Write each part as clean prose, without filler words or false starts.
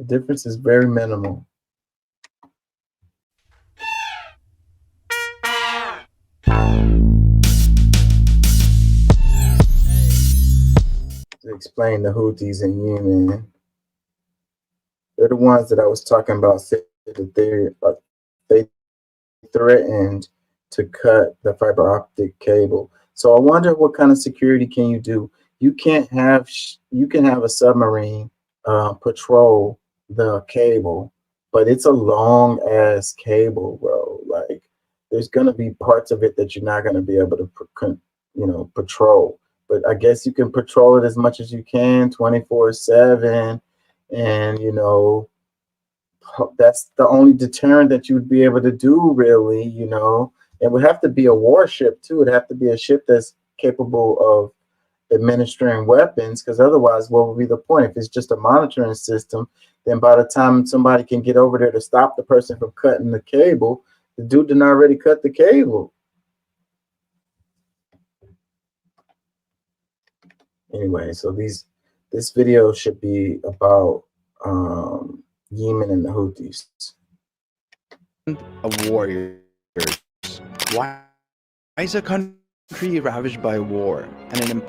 The difference is very minimal. To explain the Houthis in Yemen, they're the ones that I was talking about. Said that they threatened to cut the fiber optic cable. So I wonder what kind of security can you do? You can have a submarine patrol the cable, but it's a long ass cable, bro. Like there's gonna be parts of it that you're not gonna be able to patrol. But I guess you can patrol it as much as you can 24/7, and that's the only deterrent that you would be able to do, really. It would have to be a warship too. It'd have to be a ship that's capable of administering weapons, because otherwise, what would be the point? If it's just a monitoring system, then by the time somebody can get over there to stop the person from cutting the cable, the dude didn't already cut the cable. Anyway, so this video should be about Yemen and the Houthis. Of warriors. Why is a country ravaged by war and an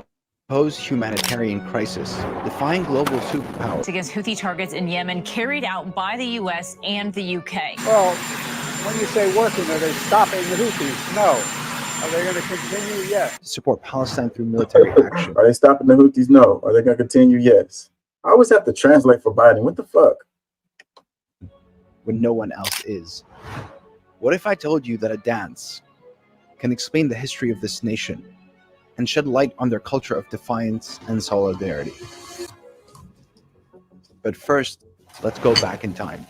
imposed humanitarian crisis, defying global superpowers against Houthi targets in Yemen carried out by the U.S. and the UK? Well, when you say working, are they stopping the Houthis? No. Are they going to continue? Yes. to support Palestine through military action? Are they stopping the Houthis? No. Are they going to continue? Yes. I always have to translate for Biden. What the fuck? When no one else is. What if I told you that a dance can explain the history of this nation and shed light on their culture of defiance and solidarity? But first, let's go back in time.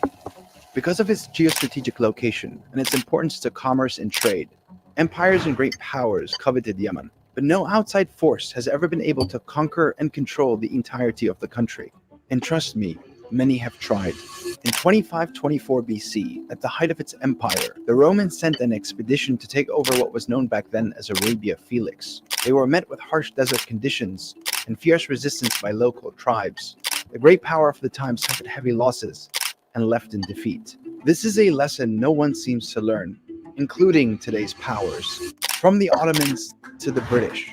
Because of its geostrategic location and its importance to commerce and trade, empires and great powers coveted Yemen, but no outside force has ever been able to conquer and control the entirety of the country. And trust me, many have tried. In 2524 BC, at the height of its empire, the Romans sent an expedition to take over what was known back then as Arabia Felix. They were met with harsh desert conditions and fierce resistance by local tribes. The great power of the time suffered heavy losses and left in defeat. This is a lesson no one seems to learn, including today's powers. From the Ottomans to the British,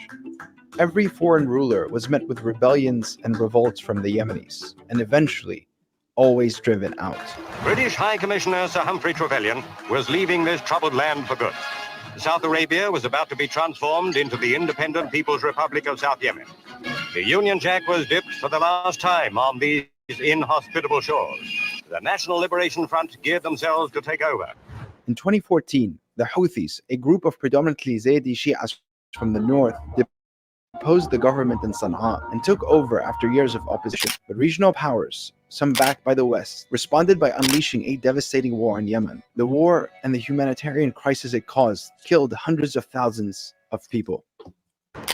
every foreign ruler was met with rebellions and revolts from the Yemenis, and eventually, always driven out. British High Commissioner Sir Humphrey Trevelyan was leaving this troubled land for good. South Arabia was about to be transformed into the independent People's Republic of South Yemen. The Union Jack was dipped for the last time on these inhospitable shores. The National Liberation Front geared themselves to take over. In 2014, the Houthis, a group of predominantly Zaydi Shias from the north, deposed the government in Sana'a and took over after years of opposition. But regional powers, some backed by the West, responded by unleashing a devastating war in Yemen. The war and the humanitarian crisis it caused killed hundreds of thousands of people.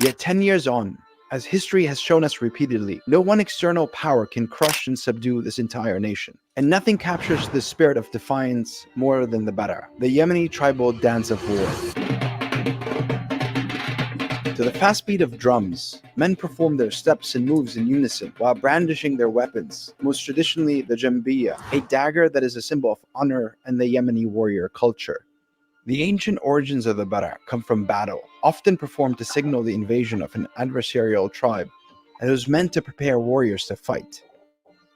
Yet 10 years on, as history has shown us repeatedly, no one external power can crush and subdue this entire nation. And nothing captures the spirit of defiance more than the Bara, the Yemeni tribal dance of war. To the fast beat of drums, men perform their steps and moves in unison while brandishing their weapons, most traditionally the jambiya, a dagger that is a symbol of honor and the Yemeni warrior culture. The ancient origins of the Bara come from battle, often performed to signal the invasion of an adversarial tribe, and it was meant to prepare warriors to fight.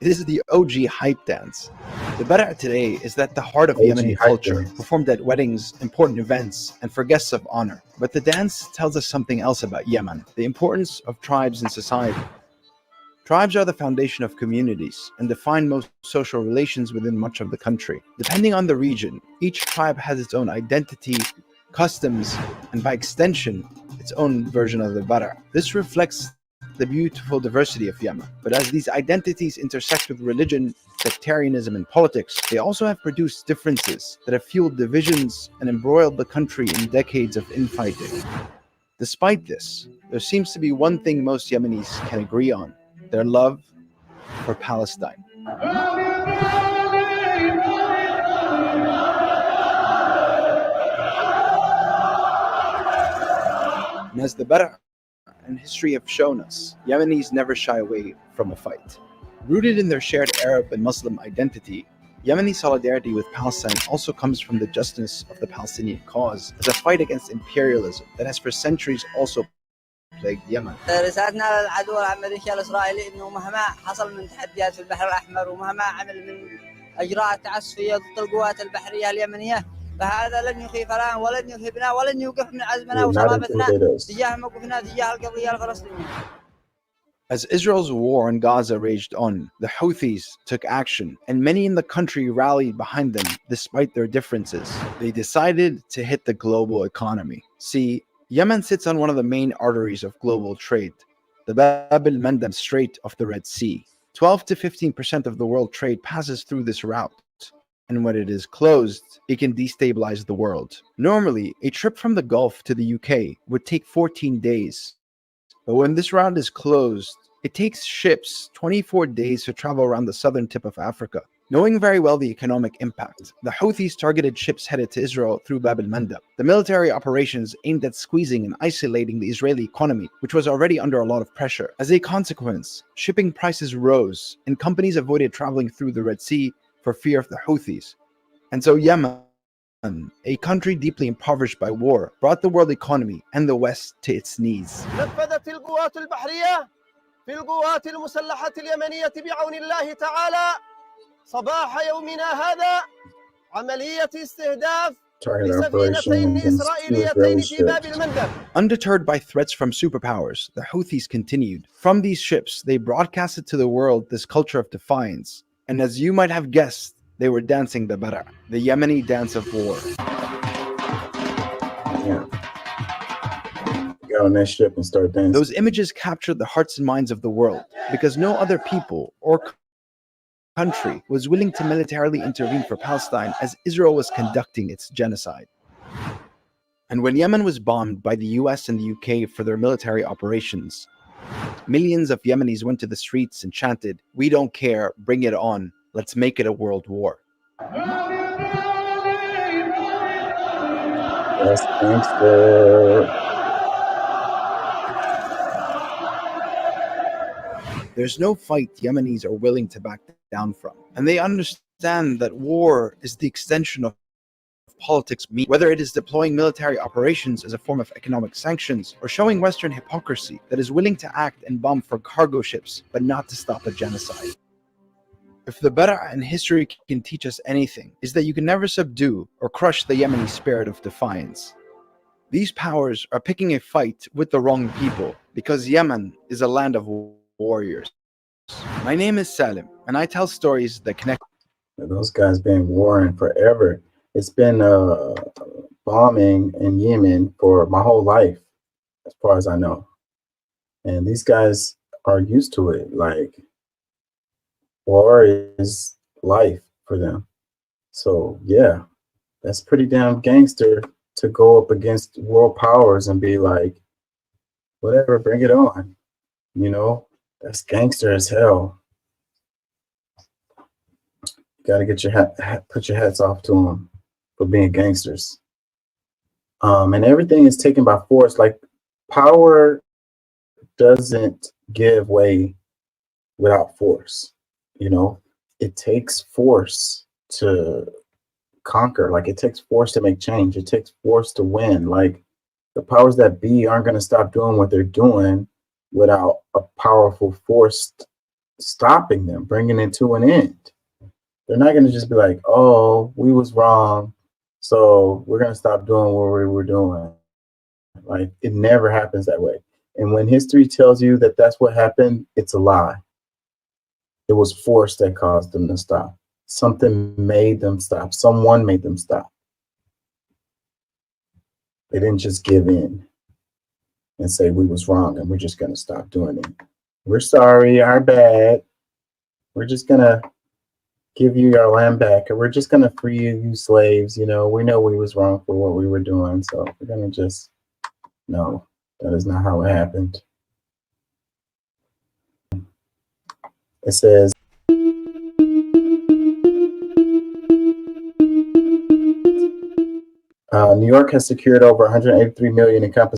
It is the OG hype dance. The Bara today is at the heart of Yemeni culture, performed at weddings, important events, and for guests of honor. But the dance tells us something else about Yemen, the importance of tribes in society. Tribes are the foundation of communities and define most social relations within much of the country. Depending on the region, each tribe has its own identity, customs, and by extension, its own version of the Bara. This reflects the beautiful diversity of Yemen. But as these identities intersect with religion, sectarianism, and politics, they also have produced differences that have fueled divisions and embroiled the country in decades of infighting. Despite this, there seems to be one thing most Yemenis can agree on: their love for Palestine. And as the Bara and history have shown us, Yemenis never shy away from a fight. Rooted in their shared Arab and Muslim identity, Yemeni solidarity with Palestine also comes from the justness of the Palestinian cause as a fight against imperialism that has for centuries also plagued Yemen. رسالتنا للعدو الأمريكي الإسرائيلي إنه مهما حصل من تحديات في البحر الأحمر ومهما عمل من إجراءات تعسفية ضد القوات البحرية اليمنية فهذا لن يخيفنا ولن يرهبنا ولن يوقف من عزمنا وصلابتنا تجاه موقفنا تجاه القضية الفلسطينية. As Israel's war in Gaza raged on, the Houthis took action, and many in the country rallied behind them despite their differences. They decided to hit the global economy. See, Yemen sits on one of the main arteries of global trade, the Bab el-Mandeb Strait of the Red Sea. 12 to 15% of the world trade passes through this route, and when it is closed, it can destabilize the world. Normally, a trip from the Gulf to the UK would take 14 days, but when this route is closed, it takes ships 24 days to travel around the southern tip of Africa. Knowing very well the economic impact, the Houthis targeted ships headed to Israel through Bab el-Mandeb. The military operations aimed at squeezing and isolating the Israeli economy, which was already under a lot of pressure. As a consequence, shipping prices rose, and companies avoided traveling through the Red Sea for fear of the Houthis. And so Yemen, a country deeply impoverished by war, brought the world economy and the West to its knees. نفذت القوات البحرية في القوات المسلحة اليمنية بعون الله تعالى صباح يومنا هذا عملية استهداف لسفينتين إسرائيليتين في باب المندب. Undeterred by threats from superpowers, the Houthis continued. From these ships, they broadcasted to the world this culture of defiance. And as you might have guessed, they were dancing the bara, the Yemeni dance of war. Yeah. Get on that ship and start dancing. Those images captured the hearts and minds of the world because no other people or country was willing to militarily intervene for Palestine as Israel was conducting its genocide. And when Yemen was bombed by the US and the UK for their military operations, millions of Yemenis went to the streets and chanted, "We don't care, bring it on, let's make it a world war." That's gangster. There's no fight Yemenis are willing to back down from. And they understand that war is the extension of politics, whether it is deploying military operations as a form of economic sanctions or showing Western hypocrisy that is willing to act and bomb for cargo ships, but not to stop a genocide. If the Bara in history can teach us anything, is that you can never subdue or crush the Yemeni spirit of defiance. These powers are picking a fight with the wrong people because Yemen is a land of warriors. My name is Salim, and I tell stories that connect. Those guys been warring forever. It's been bombing in Yemen for my whole life, as far as I know. And these guys are used to it. Like, war is life for them. So, yeah, that's pretty damn gangster to go up against world powers and be like, whatever, bring it on. You know, that's gangster as hell. You got to get your put your hats off to them for being gangsters. And everything is taken by force. Like, power doesn't give way without force. You know, it takes force to conquer. Like, it takes force to make change. It takes force to win. Like, the powers that be aren't going to stop doing what they're doing without a powerful force stopping them, bringing it to an end. They're not going to just be like, oh, we was wrong, so we're going to stop doing what we were doing. Like, it never happens that way. And when history tells you that that's what happened, it's a lie. It was force that caused them to stop. Something made them stop. Someone made them stop. They didn't just give in and say we was wrong and we're just going to stop doing it. We're sorry, our bad. We're just going to give you your land back, and we're just going to free you slaves. You know, we know we was wrong for what we were doing, so we're going to just, no, that is not how it happened. It says, New York has secured over $183 million in compensation